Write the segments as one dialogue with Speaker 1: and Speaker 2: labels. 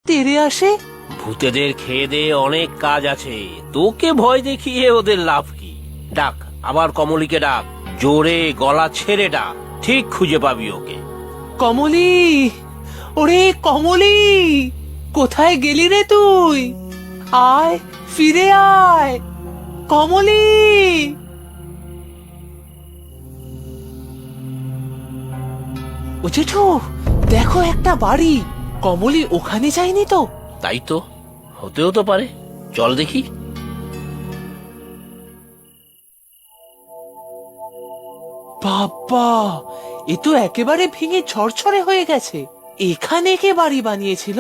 Speaker 1: তেড়ে আসে?
Speaker 2: ভূতেদের খেয়ে দিয়ে অনেক কাজ আছে, তোকে ভয় দেখিয়ে ওদের লাভ কি? ডাক, আবার কমলিকে ডাক, জোরে গলা ছেড়ে ডাক, ঠিক খুঁজে পাবি ওকে।
Speaker 1: কমলি, ওরে কমলি, কোথায় গেলি রে তুই? আয়, ফিরে আয় কমলি। ও জেঠু, দেখো একটা বাড়ি। কমলি ওখানে যায়নি তো?
Speaker 2: তাই তো, হতেও তো পারে, চল দেখি।
Speaker 1: বাবা, এ তো একেবারে ভেঙে ছড়ছড়ে হয়ে গেছে। এখানে কে বাড়ি বানিয়েছিল?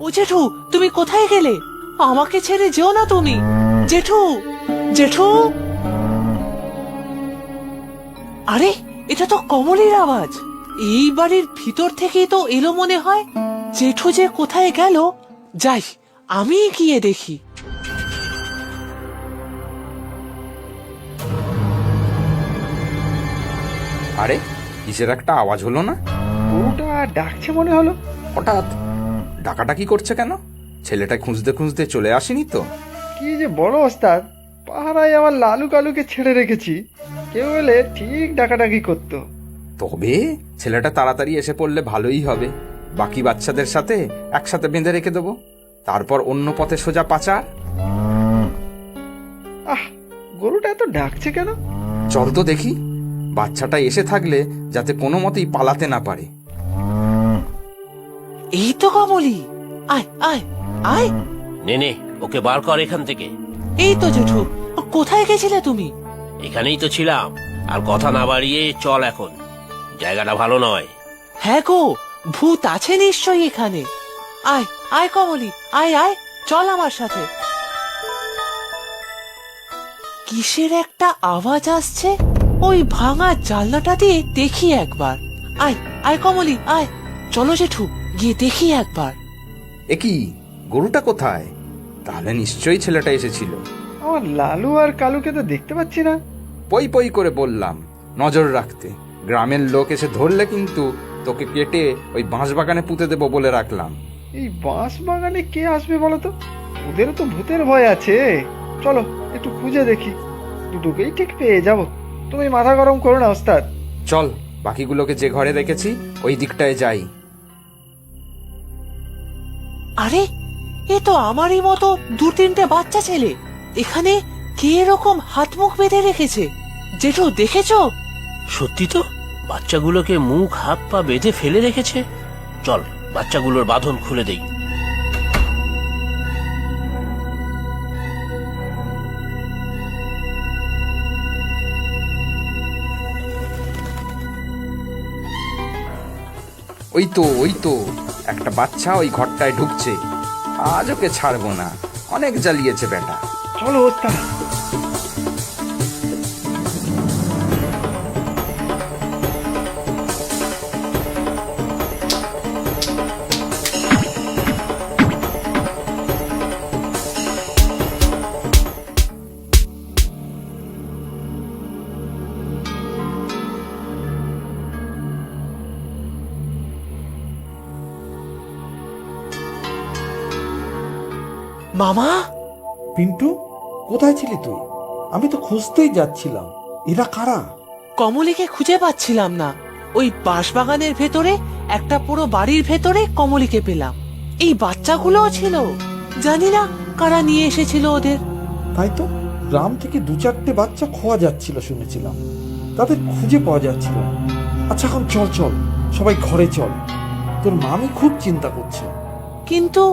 Speaker 1: ও জেঠু, তুমি কোথায় গেলে? আমাকে ছেড়ে যেও না তুমি। জেঠু, জেঠু। আরে, এটা তো কমলির আওয়াজ। এই বাড়ির ভিতর থেকেই তো এলো মনে হয়। জেঠু যে কোথায় গেল, যাই আমি গিয়ে দেখি।
Speaker 3: আরে, কিসের একটা আওয়াজ হলো না?
Speaker 4: গরুটা ডাকছে মনে হলো।
Speaker 3: হঠাৎ ডাকাডাকি করছে কেন? ছেলেটা খুঁজতে খুঁজতে চলে আসেনি তো?
Speaker 4: কি যে বড় ওস্তাদ, পাহারায় আমার লালু কালুকে ছেড়ে রেখেছি, কেউ এলে ঠিক ডাকাডাকি করতো।
Speaker 3: তবে ছেলেটা তাড়াতাড়ি এসে পড়লে ভালোই হবে। বাকি বাচ্চাদের সাথে একসাথে বেঁধে রেখে দেবো, তারপর অন্য পথে সোজা পাচার।
Speaker 4: আহ, গরুটা এত ডাকছে কেন?
Speaker 3: চল তো দেখি, বাচ্চাটা এসে থাকলে যাতে কোনো মতেই পালাতে না পারে।
Speaker 1: এই তো কমলি, আয় আয় আয়।
Speaker 2: নে নে, ওকে বার কর এখান থেকে।
Speaker 1: এই তো জেঠু, কোথায় গেছিলে তুমি?
Speaker 2: এখানেই তো ছিলাম, আর কথা না বাড়িয়ে চল এখন, জায়গাটা ভালো নয়।
Speaker 1: হ্যাঁ গো, ভূত আছে নিশ্চয়ই এখানে। আয় আয় কমলি, আয় আয়, চল আমার সাথে। কিসের একটা আওয়াজ আসছে, ওই ভাঙা জানলাটা দিয়ে দেখি একবার। আয় আয় কমলি, আয়, চলো জেঠু, গিয়ে দেখি একবার।
Speaker 3: এ কি, গরুটা কোথায়? তাহলে নিশ্চয়ই ছেলেটা এসেছিল।
Speaker 4: আমার লালু আর কালুকে তো দেখতে পাচ্ছি না।
Speaker 3: পই পই করে বললাম নজর রাখতে। গ্রামের লোক এসে ধরলে কিন্তু তোকে কেটে ওই বাঁশবাগানে পুঁতে দেবো বলে রাখলাম।
Speaker 4: এই বাঁশ বাগানে কে আসবে বলো তো? ওদেরও তো ভূতের ভয় আছে। চলো একটু খুঁজে দেখি, দুটোকেই ঠিক পেয়ে যাব। তুমি মাথা গরম করো না ওস্তাদ।
Speaker 3: চল, বাকিগুলোকে যে ঘরে রেখেছি ওই দিকটায় যাই।
Speaker 1: আরে, এ তো আমারই মতো দু তিনটে বাচ্চা ছেলে। এখানে কে এরকম হাত মুখ বেঁধে রেখেছে? জেঠু, দেখেছো?
Speaker 2: সত্যি তো, বাচ্চাগুলোকে মুখ হাত পা বেঁধে ফেলে রেখেছে। চল, বাচ্চাগুলোর বাঁধন খুলে দেই।
Speaker 3: ওই তো একটা বাচ্চা ওই ঘরটায় ঢুকছে। আজ ওকে ছাড়বো না, অনেক জ্বালিয়েছে বেটা।
Speaker 4: চলো ওস্তাদ।
Speaker 1: মামা,
Speaker 5: পিন্টু, কোথায় ছিলি তুই? আমি তো খুঁজতেই যাচ্ছিলাম। এরা কারা?
Speaker 1: কমলিকে খুঁজে পাচ্ছিলাম না। ওই বাঁশবাগানের ভেতরে একটা পুরো বাড়ির ভেতরে কমলিকে পেলাম। এই বাচ্চাগুলোও ছিল, জানি না কারা নিয়ে এসেছিল ওদের।
Speaker 5: তাই তো, গ্রাম থেকে দু চারটে বাচ্চা খোয়া যাচ্ছিল শুনেছিলাম, তাদের খুঁজে পাওয়া যাচ্ছিল না। আচ্ছা, এখন চল চল, সবাই ঘরে চল। তোর মামি খুব চিন্তা করছে।
Speaker 1: কিন্তু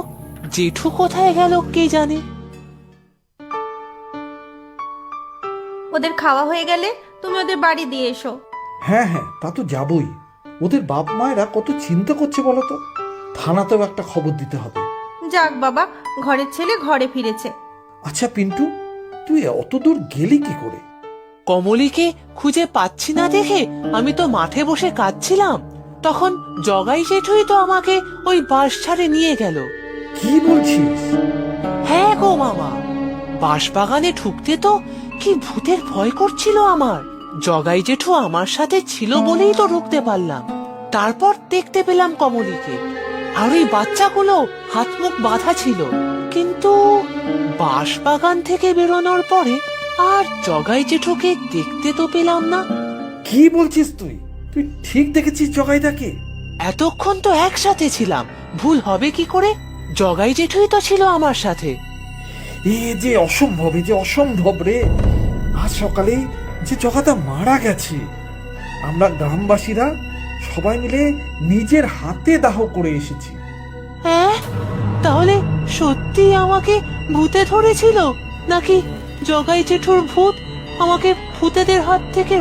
Speaker 1: জেঠু কোথায় গেল কে জানে।
Speaker 6: ওদের খাওয়া হয়ে গেলে তুমি ওদের বাড়ি দিয়ে এসো।
Speaker 5: হ্যাঁ হ্যাঁ, তা তো যাবই। ওদের বাপ মায়েরা কত চিন্তা করছে বলতো। থানাতেও একটা খবর দিতে হবে।
Speaker 6: যাক বাবা, ঘরের ছেলে ঘরে ফিরেছে।
Speaker 5: আচ্ছা পিন্টু, তুই অত দূর গেলি কি করে?
Speaker 1: কমলিকে খুঁজে পাচ্ছি না দেখে আমি তো মাঠে বসে কাঁদছিলাম। তখন জগাই জেঠুই তো আমাকে ওই বাঁশ ছাড়ে নিয়ে গেল।
Speaker 5: কি বলছিস?
Speaker 1: হ্যাঁ গো মামা, বাঁশবাগানে ঢুকতে তো কি ভূতের ভয় করছিল আমার। জগাই জেঠু আমার সাথে ছিল বলেই তো ঢুকতে পারলাম। তারপর দেখতে পেলাম কমলিকে, আর ওই বাচ্চাগুলো হাত মুখ বাঁধা ছিল। কিন্তু বাঁশবাগান থেকে বেরোনোর পরে আর জগাই জেঠুকে দেখতে তো পেলাম না।
Speaker 5: কি বলছিস তুই? তুই ঠিক দেখেছিস জগাইদাকে?
Speaker 1: এতক্ষণ তো একসাথে ছিলাম, ভুল হবে কি করে? জগাই জেঠুই তো ছিল আমার সাথে।
Speaker 5: এ যে অসম্ভব, এ যে অসম্ভব রে। আজ সকালে যে জগাদা মারা গেছে, আমরা গ্রামবাসীরা সবাই মিলে নিজের হাতে দাহ করে এসেছি।
Speaker 1: হ্যাঁ, তাহলে সত্যি আমাকে ভূতে ধরেছিল, নাকি জগাই জেঠুর ভূত আমাকে ভূতেদের হাত থেকে